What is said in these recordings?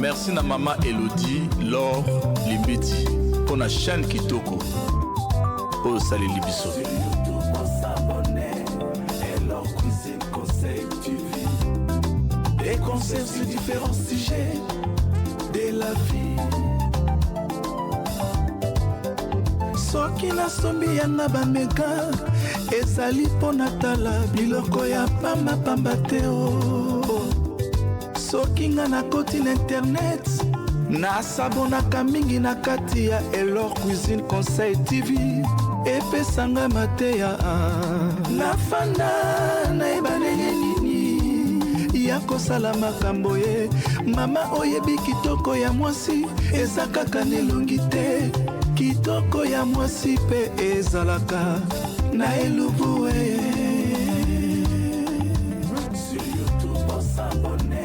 Merci na maman Elodie, Laure, Limbeti, pour la chaîne Kitoko. Oh, salut Libiso. Des concerts sur différents sujets de la vie. Soki na sombi yanga bameka ezali mpo natala biloko ya pamba te o. Soki nga nakoti na internet nasabonaka mingi na kati ya Elor Cuisine Conseil TV epesanga mateya nafanda nayeba ndenge nini ya kosala makambo ye. Mama oyebi kitoko ya mwasi eza kaka nelongi te, kitoko ya mwasi pe ezalaka na elubu e. Sur YouTube on s'abonne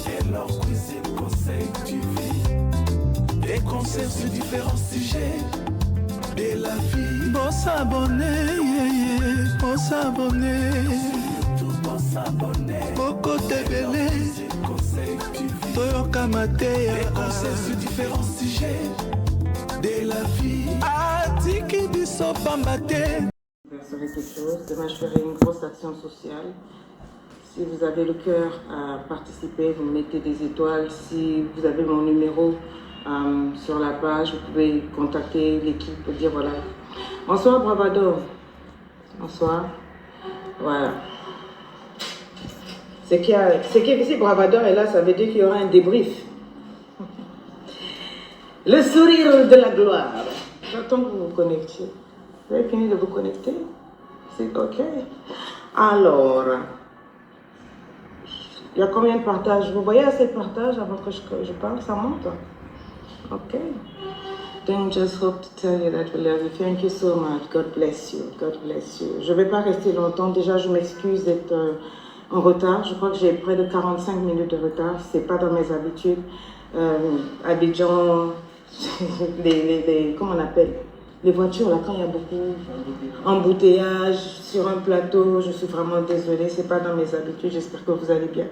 Elor Cuisine Conseil TV. Des concerts sur différents sujets de la vie. Bon s'abonner, bon s'abonner. Sur YouTube on s'abonne Boko Tebele Toyoka Mateya. Des concerts sur différents sujets de la vie. Atiki biso pambate. Je verserai quelque chose. Demain, je ferai une grosse action sociale. Si vous avez le cœur à participer, vous mettez des étoiles. Si vous avez mon numéro sur la page, vous pouvez contacter l'équipe pour dire voilà. Bonsoir Bravado. Bonsoir. Voilà. C'est que si Bravador est là, ça veut dire qu'il y aura un débrief. Le sourire de la gloire. J'attends que vous vous connectiez. Vous avez fini de vous connecter? C'est OK. Alors, il y a combien de partages? Vous voyez assez de partages avant que je parle? Ça monte? OK. Then just hope to tell you that we love you. Thank you so much. God bless you. God bless you. Je ne vais pas rester longtemps. Déjà, je m'excuse d'être en retard. Je crois que j'ai près de 45 minutes de retard. Ce n'est pas dans mes habitudes. Abidjan, comment on appelle? Les voitures, là, quand il y a beaucoup embouteillage sur un plateau, je suis vraiment désolée, ce n'est pas dans mes habitudes, j'espère que vous allez bien.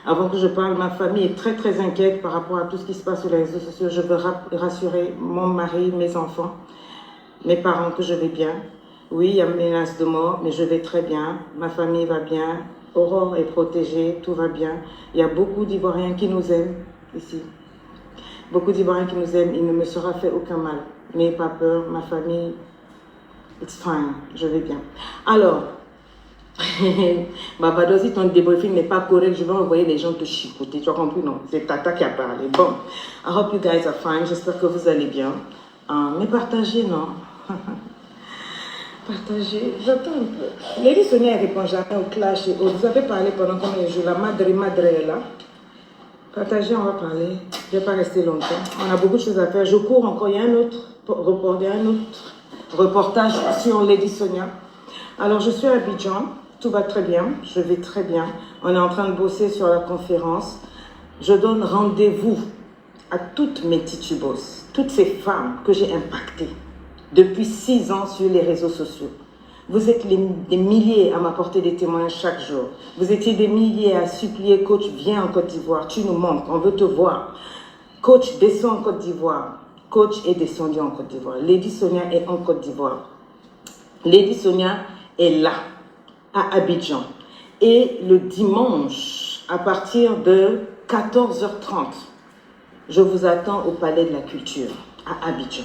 Avant que je parle, ma famille est très très inquiète par rapport à tout ce qui se passe sur les réseaux sociaux. Je veux rassurer mon mari, mes enfants, mes parents que je vais bien. Oui, il y a une menace de mort, mais je vais très bien, ma famille va bien, Aurore est protégée, tout va bien. Il y a beaucoup d'Ivoiriens qui nous aiment ici. Beaucoup d'Ivoiriens qui nous aiment, il ne me sera fait aucun mal. N'ayez pas peur, ma famille, it's fine, je vais bien. Alors, Babado, si ton débriefing n'est pas correct, je vais envoyer les gens te chipoter. Tu as compris, non? C'est Tata qui a parlé. Bon, I hope you guys are fine, j'espère que vous allez bien. Mais partagez, non? Partagez, j'attends un peu. Lady Sonia répond jamais au clash et autres. Vous avez parlé pendant combien de jours? La madre est là. Partagez, on va parler. Je ne vais pas rester longtemps. On a beaucoup de choses à faire. Je cours encore. Il y a un autre reportage sur Lady Sonia. Alors, je suis à Abidjan. Tout va très bien. Je vais très bien. On est en train de bosser sur la conférence. Je donne rendez-vous à toutes mes titubos, toutes ces femmes que j'ai impactées depuis 6 ans sur les réseaux sociaux. Vous êtes des milliers à m'apporter des témoignages chaque jour. Vous étiez des milliers à supplier, coach, viens en Côte d'Ivoire, tu nous manques, on veut te voir. Coach, descends en Côte d'Ivoire. Coach est descendu en Côte d'Ivoire. Lady Sonia est en Côte d'Ivoire. Lady Sonia est là, à Abidjan. Et le dimanche, à partir de 14h30, je vous attends au Palais de la Culture, à Abidjan.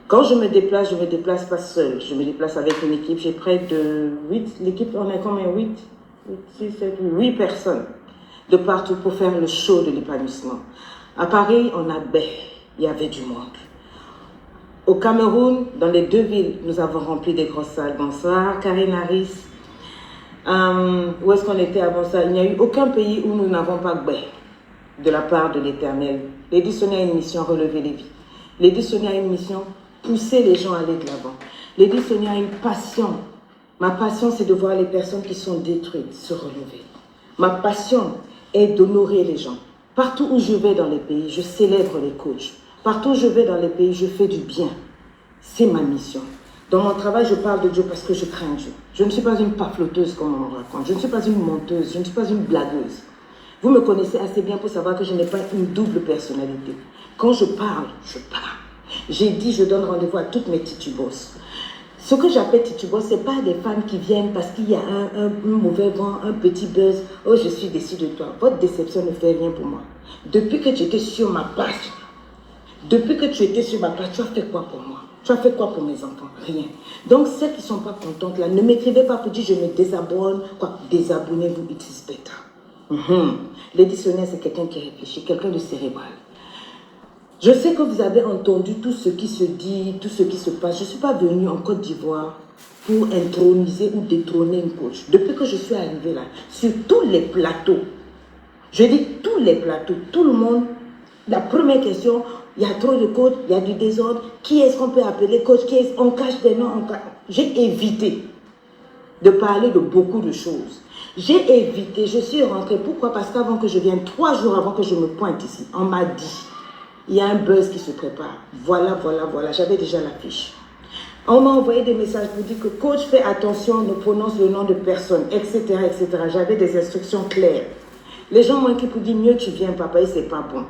Quand je me déplace pas seule. Je me déplace avec une équipe. J'ai près de 8, l'équipe, on est combien? 8 personnes de partout pour faire le show de l'épanouissement. À Paris, on a il y avait du monde. Au Cameroun, dans les 2 villes, nous avons rempli des grosses salles. Bonsoir, Karine Harris. Où est-ce qu'on était avant ça? Il n'y a eu aucun pays où nous n'avons pas de la part de l'Éternel. Lady Sonia a une mission, relever les vies. Lady Sonia a une mission, pousser les gens à aller de l'avant. Lady Sonia a une passion. Ma passion, c'est de voir les personnes qui sont détruites se relever. Ma passion est d'honorer les gens. Partout où je vais dans les pays, je célèbre les coachs. Partout où je vais dans les pays, je fais du bien. C'est ma mission. Dans mon travail, je parle de Dieu parce que je crains Dieu. Je ne suis pas une pafloteuse comme on me raconte. Je ne suis pas une menteuse. Je ne suis pas une blagueuse. Vous me connaissez assez bien pour savoir que je n'ai pas une double personnalité. Quand je parle, je parle. J'ai dit, je donne rendez-vous à toutes mes titubos. Ce que j'appelle titubos, ce n'est pas des femmes qui viennent parce qu'il y a un mauvais vent, un petit buzz. Oh, je suis déçue de toi. Votre déception ne fait rien pour moi. Depuis que tu étais sur ma place, tu as fait quoi pour moi? Tu as fait quoi pour mes enfants? Rien. Donc, celles qui ne sont pas contentes, là, ne m'écrivez pas pour dire je me désabonne. Quoi? Désabonnez-vous, it is better. Lady Sonia, c'est quelqu'un qui réfléchit, quelqu'un de cérébral. Je sais que vous avez entendu tout ce qui se dit, tout ce qui se passe. Je ne suis pas venue en Côte d'Ivoire pour introniser ou détrôner une coach. Depuis que je suis arrivée là, sur tous les plateaux, je dis tous les plateaux, tout le monde, la première question, il y a trop de coachs, il y a du désordre. Qui est-ce qu'on peut appeler coach? On cache des noms. J'ai évité de parler de beaucoup de choses. J'ai évité, je suis rentrée. Pourquoi? Parce qu'avant que je vienne, 3 jours avant que je me pointe ici, on m'a dit, il y a un buzz qui se prépare. Voilà. J'avais déjà l'affiche. On m'a envoyé des messages pour dire que coach, fais attention, ne prononce le nom de personne, etc. J'avais des instructions claires. Les gens m'ont écrit pour dire, mieux tu viens, papa, et c'est pas bon.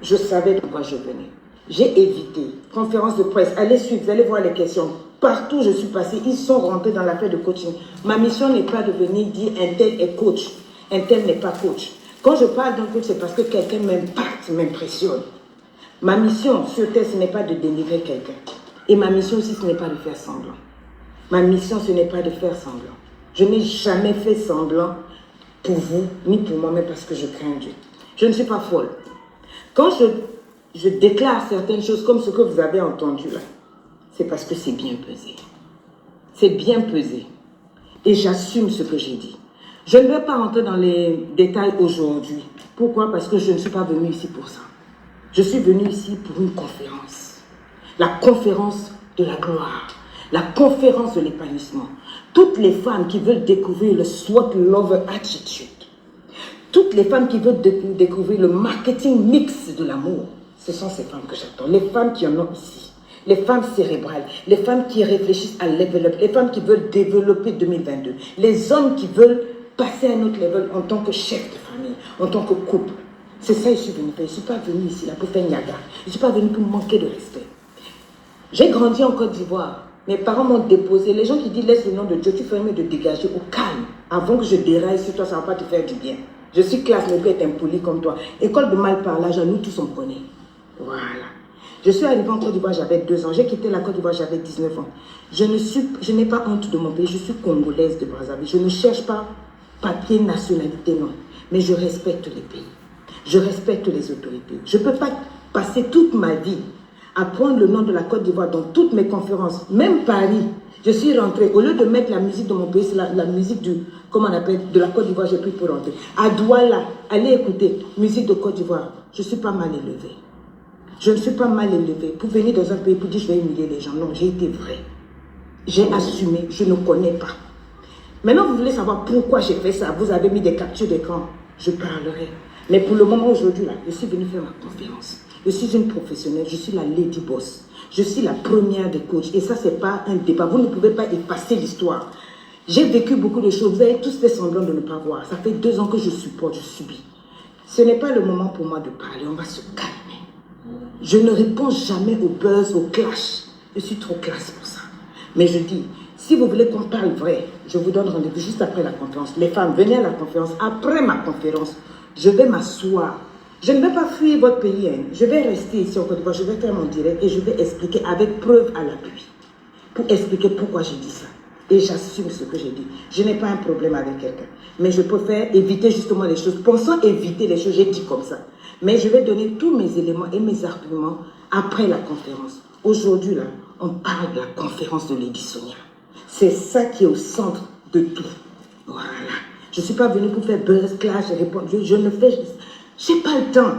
Je savais de quoi je venais. J'ai évité. Conférence de presse, allez suivre, vous allez voir les questions. Partout où je suis passée, ils sont rentrés dans l'affaire de coaching. Ma mission n'est pas de venir dire un tel est coach, un tel n'est pas coach. Quand je parle d'un coach, c'est parce que quelqu'un m'impacte, m'impressionne. Ma mission sur Terre, ce n'est pas de délivrer quelqu'un. Et ma mission aussi, ce n'est pas de faire semblant. Ma mission, ce n'est pas de faire semblant. Je n'ai jamais fait semblant pour vous, ni pour moi, mais parce que je crains Dieu. Je ne suis pas folle. Quand je déclare certaines choses comme ce que vous avez entendu là, c'est parce que c'est bien pesé. C'est bien pesé. Et j'assume ce que j'ai dit. Je ne vais pas rentrer dans les détails aujourd'hui. Pourquoi? Parce que je ne suis pas venue ici pour ça. Je suis venue ici pour une conférence. La conférence de la gloire. La conférence de l'épanouissement. Toutes les femmes qui veulent découvrir le SWOT Lover Attitude. Toutes les femmes qui veulent découvrir le marketing mix de l'amour. Ce sont ces femmes que j'attends. Les femmes qui en ont ici. Les femmes cérébrales. Les femmes qui réfléchissent à level up. Les femmes qui veulent développer 2022. Les hommes qui veulent passer à un autre level en tant que chef de famille. En tant que couple. C'est ça que je suis venue faire. Je ne suis pas venue ici là pour faire niaga. Je ne suis pas venue pour manquer de respect. J'ai grandi en Côte d'Ivoire. Mes parents m'ont déposé. Les gens qui disent laisse le nom de Dieu, tu ferais mieux de dégager au calme. Avant que je déraille sur toi, ça ne va pas te faire du bien. Je suis classe, mais peut être impoli comme toi. École de mal parlage, nous tous on connaît. Voilà. Je suis arrivée en Côte d'Ivoire, j'avais 2 ans. J'ai quitté la Côte d'Ivoire, j'avais 19 ans. Je n'ai pas honte de mon pays. Je suis congolaise de Brazzaville. Je ne cherche pas papier, nationalité, non. Mais je respecte les pays. Je respecte les autorités. Je ne peux pas passer toute ma vie à prendre le nom de la Côte d'Ivoire dans toutes mes conférences. Même Paris, je suis rentrée. Au lieu de mettre la musique de mon pays, c'est la musique de la Côte d'Ivoire, j'ai pris pour rentrer. À Douala, allez écouter, musique de Côte d'Ivoire. Je ne suis pas mal élevée. Je ne suis pas mal élevée. Pour venir dans un pays pour dire je vais humilier les gens. Non, j'ai été vraie. J'ai assumé, je ne connais pas. Maintenant, vous voulez savoir pourquoi j'ai fait ça. Vous avez mis des captures d'écran. Je parlerai. Mais pour le moment, aujourd'hui, là, je suis venue faire ma conférence. Je suis une professionnelle, je suis la lady boss. Je suis la première des coachs. Et ça, ce n'est pas un débat. Vous ne pouvez pas effacer l'histoire. J'ai vécu beaucoup de choses. Vous avez tous fait semblant de ne pas voir. Ça fait 2 ans que je supporte, je subis. Ce n'est pas le moment pour moi de parler. On va se calmer. Je ne réponds jamais au buzz, au clash. Je suis trop classe pour ça. Mais je dis, si vous voulez qu'on parle vrai, je vous donne rendez-vous juste après la conférence. Les femmes, venez à la conférence. Après ma conférence, je vais m'asseoir. Je ne vais pas fuir votre pays. Hein. Je vais rester ici en Côte d'Ivoire. Je vais faire mon direct et je vais expliquer avec preuve à l'appui. Pour expliquer pourquoi j'ai dit ça. Et j'assume ce que j'ai dit. Je n'ai pas un problème avec quelqu'un. Mais je préfère éviter justement les choses. Pensant éviter les choses, j'ai dit comme ça. Mais je vais donner tous mes éléments et mes arguments après la conférence. Aujourd'hui, là, on parle de la conférence de Lady Sonia. C'est ça qui est au centre de tout. Voilà. Je ne suis pas venue pour faire buzz, clash, répondre. Je ne fais... Je n'ai pas le temps.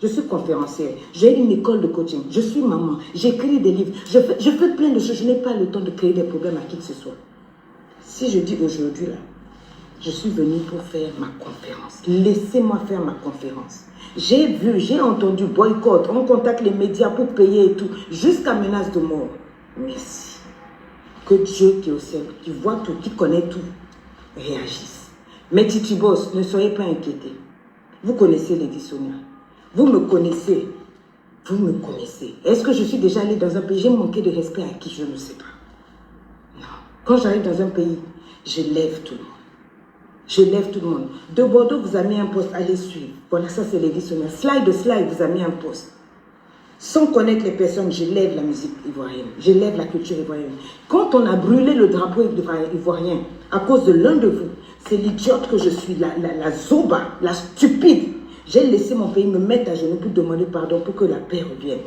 Je suis conférencière. J'ai une école de coaching. Je suis maman. J'écris des livres. Je fais plein de choses. Je n'ai pas le temps de créer des problèmes à qui que ce soit. Si je dis aujourd'hui, là, je suis venue pour faire ma conférence. Laissez-moi faire ma conférence. J'ai vu, j'ai entendu boycott. On contacte les médias pour payer et tout. Jusqu'à menace de mort. Merci. Que Dieu qui est au ciel, qui voit tout, qui connaît tout, réagisse. Mes titubos, ne soyez pas inquiétés. Vous connaissez Lady Sonia. Vous me connaissez. Vous me connaissez. Est-ce que je suis déjà allée dans un pays? J'ai manqué de respect à qui? Je ne sais pas. Non. Quand j'arrive dans un pays, je lève tout le monde. Je lève tout le monde. De Bordeaux vous a mis un poste, allez suivre. Voilà, ça c'est Lady Sonia. Slide vous a mis un poste. Sans connaître les personnes, je lève la musique ivoirienne. Je lève la culture ivoirienne. Quand on a brûlé le drapeau ivoirien à cause de l'un de vous, c'est l'idiote que je suis, la zoba, la stupide. J'ai laissé mon pays me mettre à genoux pour demander pardon pour que la paix revienne.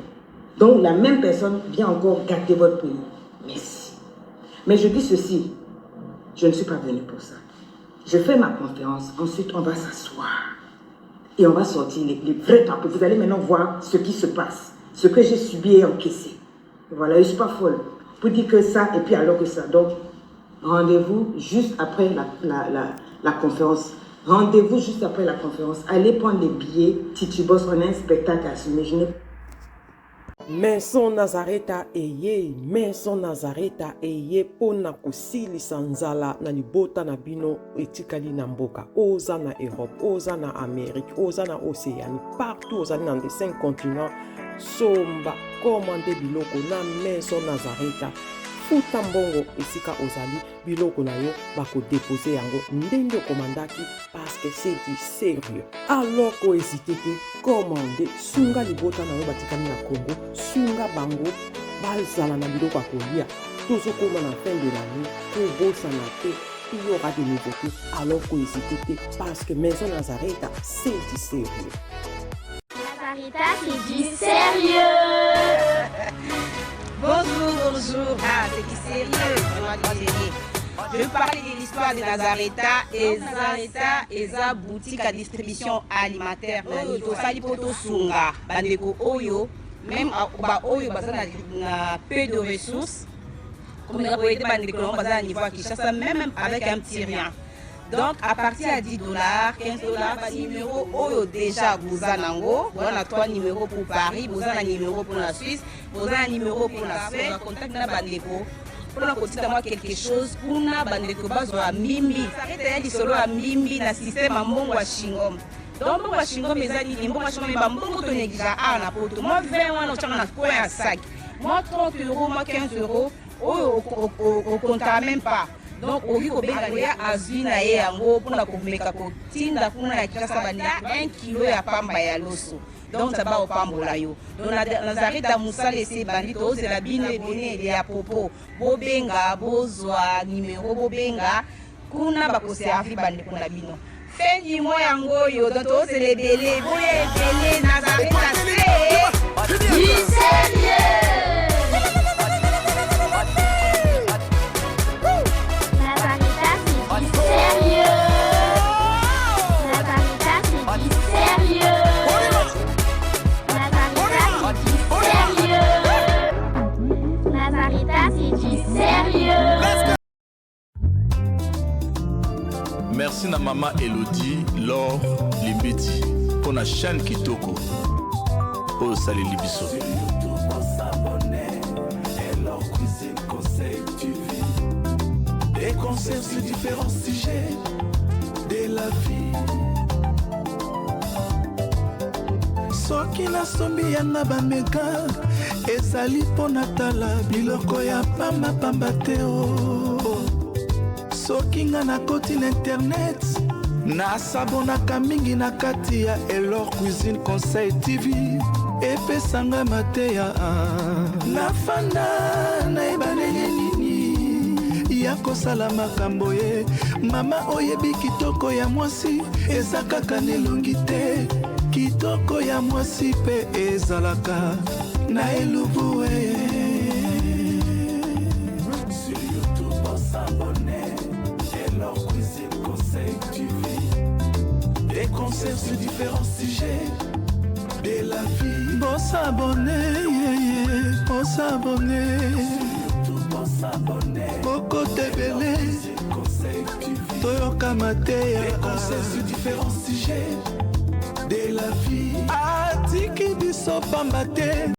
Donc la même personne vient encore gâter votre pays. Merci. Mais je dis ceci, je ne suis pas venue pour ça. Je fais ma conférence, ensuite on va s'asseoir. Et on va sortir les vrais drapeaux. Vous allez maintenant voir ce qui se passe. Ce que j'ai subi et encaissé. Voilà, je ne suis pas folle. Pour dire que ça et puis alors que ça. Donc, rendez-vous juste après la conférence. Rendez-vous juste après la conférence. Allez prendre les billets. Titubos, on a un spectacle à assumer. Je n'ai Maison Nazareta eye pona kosilisa nzala na libota na bino etikali na mboka oza na Europe, oza na Amérique, oza na Océanie, partout oza na des 5 continents. Somba commande biloko na Maison Nazareta. Futa mbongo esika ozali biloko na yo bako déposer yango ndenge komandaki parce que c'est du sérieux. Alors ko hésiter te commander sunga libota na yo batikami na Congo, sunga bango bazala na biloko akolia. Tozo koma na fin de l'année pour bossa na te il y aura des nouveautés. Alors ko hésiter te parce que Maison Nazareta c'est du sérieux. Nazareta c'est du sérieux. Bonjour. Ah, c'est qui sérieux, vraiment du sérieux. Je vais parler de l'histoire de Nazareta. Nazareta est une boutique à distribution alimentaire. Nani tosali poto sunga bandeko oyo même ba oyo bazana na peu de ressources. Comme les boyete bandeko bazana niveau à Kinshasa même avec un petit rien. Donc à partir à $10, $15, par numéro oyo déjà Bouzanango, on a 3 numéros pour Paris, vous avez un numéro pour la Suisse, vous avez un numéro pour la Suède, on contact na bandeko. Pour la continuer d'avoir quelque chose pour na bandeko bazo a mimbi. Arrêtez di solo a mimbi na système à mbongo wa shingom. Donc mbongo wa shingom ezali mbongo wa shingom ba mbongo to negija a na poto. Moi 20 wana ochanga na coin à sac. Moi 30 €, moi 15 €, au compta même pas. Donc oki ko benga ya azina ye yango pona ko meka ko tinda kuna ya kisa bandi 1 kilo ya pamba ya loso. Donc ça va au pambola yo. Donc Nazareta musale se bandi to c'est la bine bene ya popo. Bo benga bozwa numéro bo benga kuna ba ko servi bandi kuna bino. Fendi mo yango yo donc to c'est les belé boye belé Nazareta c'est du sérieux. Merci na maman Elodie, Laure, Limbeti, pour la chaîne Kitoko. Oh, salut Libiso. Des concerts sur différents sujets de la vie. Soki na sombi yanga bameka ezali pona tala biloko ya pamba te o. Soki nga na koti na internet nasabonaka mingi na kati ya Elor Cuisine Conseil TV epesanga mateya nafanda nayeba ndenge nini ya kosala makambo ye mama oyebi kitoko ya mwasi eza kaka nelongi te kitoko ya mwasi pe ezalaka na elubu sur YouTube s'abonner Elor Cuisine Conseil TV. Des concerts sur différents sujets de la vie. Bon s'abonner, bon s'abonner. Sur YouTube bon s'abonner. Boko Tebele Conseil TV. Toyoka Mateya. Des concerts sur différents sujets de la vie. Atiki biso pambate.